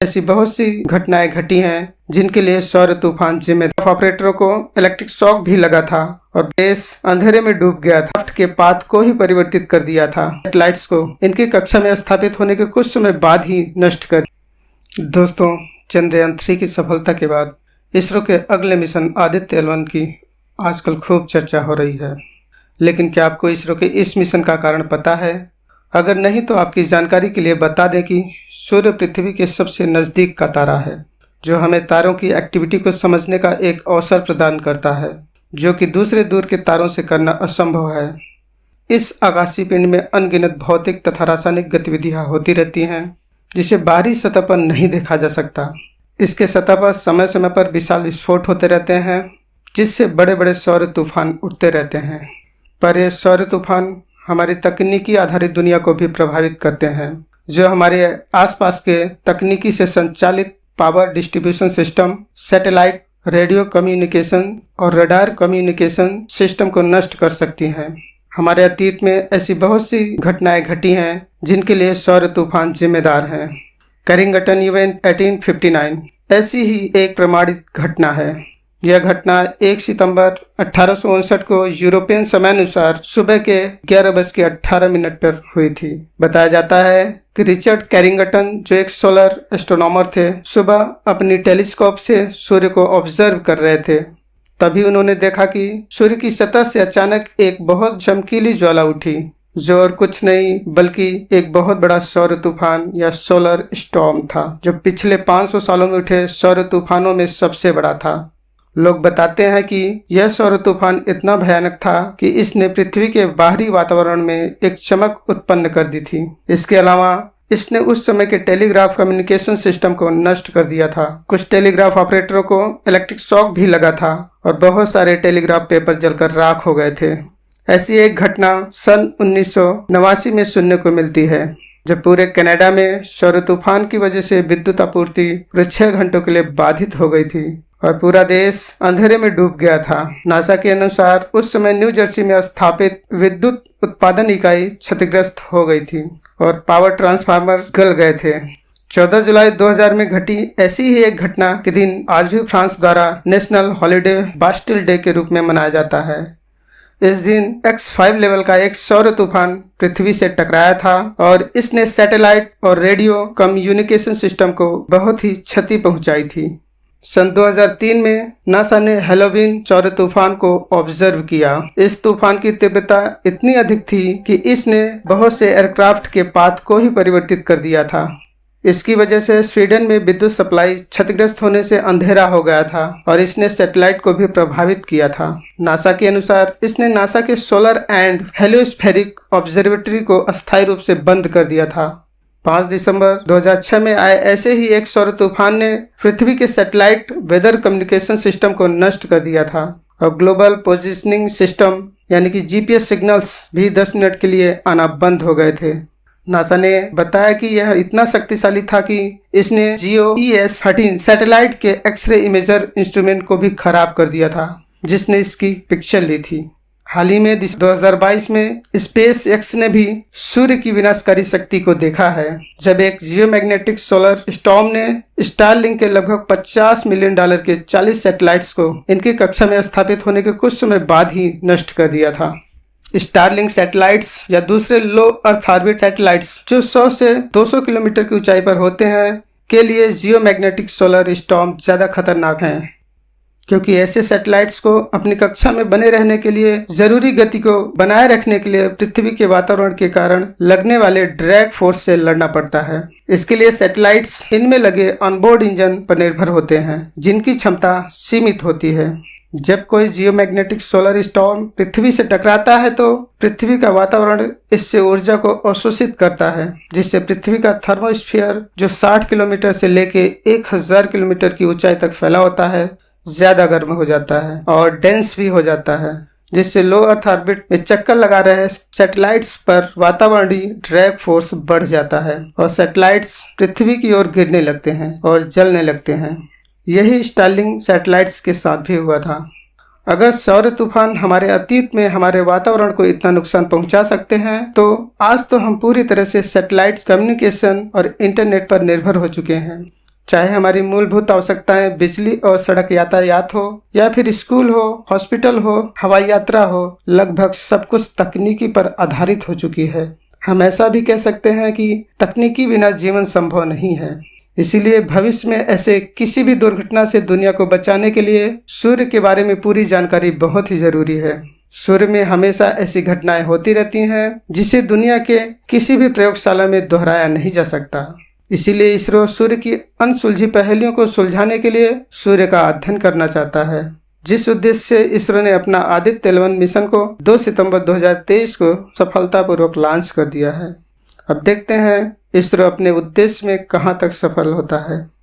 ऐसी बहुत सी घटनाएं घटी हैं जिनके लिए सौर तूफान जिम्मेदार। ऑपरेटरों को इलेक्ट्रिक शॉक भी लगा था और देश अंधेरे में डूब गया था। के पाथ को ही परिवर्तित कर दिया था। सैटेलाइट्स को इनकी कक्षा में स्थापित होने के कुछ समय बाद ही नष्ट कर। दोस्तों, चंद्रयान 3 की सफलता के बाद इसरो के अगले मिशन आदित्य L1 की आजकल खूब चर्चा हो रही है। लेकिन क्या आपको इसरो के इस मिशन का कारण पता है? अगर नहीं तो आपकी जानकारी के लिए बता दें कि सूर्य पृथ्वी के सबसे नज़दीक का तारा है, जो हमें तारों की एक्टिविटी को समझने का एक अवसर प्रदान करता है, जो कि दूसरे दूर के तारों से करना असंभव है। इस आकाशीय पिंड में अनगिनत भौतिक तथा रासायनिक गतिविधियाँ होती रहती हैं, जिसे बाहरी सतह पर नहीं देखा जा सकता। इसके सतह पर समय समय पर विशाल विस्फोट होते रहते हैं, जिससे बड़े बड़े सौर तूफान उठते रहते हैं। पर ये सौर तूफान हमारी तकनीकी आधारित दुनिया को भी प्रभावित करते हैं, जो हमारे आसपास के तकनीकी से संचालित power distribution system, satellite, radio communication और रडार कम्युनिकेशन सिस्टम को नष्ट कर सकती हैं। हमारे अतीत में ऐसी बहुत सी घटनाएं घटी हैं जिनके लिए सौर तूफान जिम्मेदार हैं। कैरिंगटन इवेंट 1859 ऐसी ही एक प्रमाणित घटना है। यह घटना 1 सितंबर 1859 को यूरोपियन समयानुसार सुबह के 11:18 पर हुई थी। बताया जाता है कि रिचर्ड कैरिंगटन, जो एक सोलर एस्ट्रोनॉमर थे, सुबह अपनी टेलीस्कोप से सूर्य को ऑब्जर्व कर रहे थे। तभी उन्होंने देखा कि सूर्य की सतह से अचानक एक बहुत चमकीली ज्वाला उठी, जो और कुछ नहीं बल्कि एक बहुत बड़ा सौर तूफान या सोलर स्टॉर्म था, जो पिछले 500 सालों में उठे सौर तूफानों में सबसे बड़ा था। लोग बताते हैं कि यह सौर तूफान इतना भयानक था कि इसने पृथ्वी के बाहरी वातावरण में एक चमक उत्पन्न कर दी थी। इसके अलावा इसने उस समय के टेलीग्राफ कम्युनिकेशन सिस्टम को नष्ट कर दिया था। कुछ टेलीग्राफ ऑपरेटरों को इलेक्ट्रिक शॉक भी लगा था और बहुत सारे टेलीग्राफ पेपर जलकर राख हो गए थे। ऐसी एक घटना सन 1989 में सुनने को मिलती है, जब पूरे कनाडा में सौर तूफान की वजह से विद्युत आपूर्ति पूरे 6 घंटों के लिए बाधित हो गई थी और पूरा देश अंधेरे में डूब गया था। नासा के अनुसार उस समय न्यू जर्सी में स्थापित विद्युत उत्पादन इकाई क्षतिग्रस्त हो गई थी और पावर ट्रांसफार्मर गल गए थे। 14 जुलाई 2000 में घटी ऐसी ही एक घटना के दिन आज भी फ्रांस द्वारा नेशनल हॉलिडे बास्टिल डे के रूप में मनाया जाता है। इस दिन X5 लेवल का एक सौर तूफान पृथ्वी से टकराया था और इसने सैटेलाइट और रेडियो कम्युनिकेशन सिस्टम को बहुत ही क्षति पहुंचाई थी। सन 2003 में नासा ने हेलोवीन सौर तूफान को ऑब्जर्व किया। इस तूफान की तीव्रता इतनी अधिक थी कि इसने बहुत से एयरक्राफ्ट के पाथ को ही परिवर्तित कर दिया था। इसकी वजह से स्वीडन में विद्युत सप्लाई क्षतिग्रस्त होने से अंधेरा हो गया था और इसने सैटेलाइट को भी प्रभावित किया था। नासा के अनुसार इसने नासा के सोलर एंड हेलियोस्फेरिक ऑब्जर्वेटरी को अस्थायी रूप से बंद कर दिया था। 5 दिसंबर 2006 में आए ऐसे ही एक सौर तूफान ने पृथ्वी के सैटेलाइट वेदर कम्युनिकेशन सिस्टम को नष्ट कर दिया था और ग्लोबल पोजिशनिंग सिस्टम यानी कि GPS सिग्नल्स भी 10 मिनट के लिए आना बंद हो गए थे। नासा ने बताया कि यह इतना शक्तिशाली था कि इसने GEO-13 सैटेलाइट के एक्सरे इमेजर इंस्ट्रूमेंट को भी खराब कर दिया था, जिसने इसकी पिक्चर ली थी। हाल ही में 2022 में SpaceX ने भी सूर्य की विनाशकारी शक्ति को देखा है, जब एक जियोमैग्नेटिक सोलर स्टॉर्म ने स्टारलिंक के लगभग $50 मिलियन के 40 सैटेलाइट्स को इनकी कक्षा में स्थापित होने के कुछ समय बाद ही नष्ट कर दिया था। स्टारलिंक सैटेलाइट्स या दूसरे लो अर्थ ऑर्बिट सैटेलाइट्स जो 100 से 200 किलोमीटर की ऊंचाई पर होते हैं के लिए जियोमैग्नेटिक सोलर स्टॉर्म ज्यादा खतरनाक हैं, क्योंकि ऐसे सैटेलाइट्स को अपनी कक्षा में बने रहने के लिए जरूरी गति को बनाए रखने के लिए पृथ्वी के वातावरण के कारण लगने वाले ड्रैग फोर्स से लड़ना पड़ता है। इसके लिए सैटेलाइट्स इनमें लगे ऑनबोर्ड इंजन पर निर्भर होते हैं, जिनकी क्षमता सीमित होती है। जब कोई जियोमैग्नेटिक सोलर स्टॉर्म पृथ्वी से टकराता है तो पृथ्वी का वातावरण इससे ऊर्जा को अवशोषित करता है, जिससे पृथ्वी का थर्मोस्फीयर जो 60 किलोमीटर से लेके 1000 किलोमीटर की ऊंचाई तक फैला होता है ज्यादा गर्म हो जाता है और डेंस भी हो जाता है, जिससे लो अर्थ ऑर्बिट में चक्कर लगा रहे सैटेलाइट्स पर वातावरणीय ड्रैग फोर्स बढ़ जाता है और सैटेलाइट्स पृथ्वी की ओर गिरने लगते हैं और जलने लगते हैं। यही स्टारलिंक सैटेलाइट्स के साथ भी हुआ था। अगर सौर तूफान हमारे अतीत में हमारे वातावरण को इतना नुकसान पहुंचा सकते हैं, तो आज तो हम पूरी तरह से सैटेलाइट कम्युनिकेशन और इंटरनेट पर निर्भर हो चुके हैं। चाहे हमारी मूलभूत आवश्यकताएं बिजली और सड़क यातायात हो या फिर स्कूल हो, हॉस्पिटल हो, हवाई यात्रा हो, लगभग सब कुछ तकनीकी पर आधारित हो चुकी है। हम ऐसा भी कह सकते हैं कि तकनीकी बिना जीवन संभव नहीं है। इसीलिए भविष्य में ऐसे किसी भी दुर्घटना से दुनिया को बचाने के लिए सूर्य के बारे में पूरी जानकारी बहुत ही जरूरी है। सूर्य में हमेशा ऐसी घटनाएं होती रहती हैं जिसे दुनिया के किसी भी प्रयोगशाला में दोहराया नहीं जा सकता। इसीलिए इसरो सूर्य की अनसुलझी पहेलियों को सुलझाने के लिए सूर्य का अध्ययन करना चाहता है, जिस उद्देश्य से इसरो ने अपना आदित्य 11 मिशन को 2 सितंबर 2023 को सफलतापूर्वक लॉन्च कर दिया है। अब देखते हैं इसरो अपने उद्देश्य में कहां तक सफल होता है।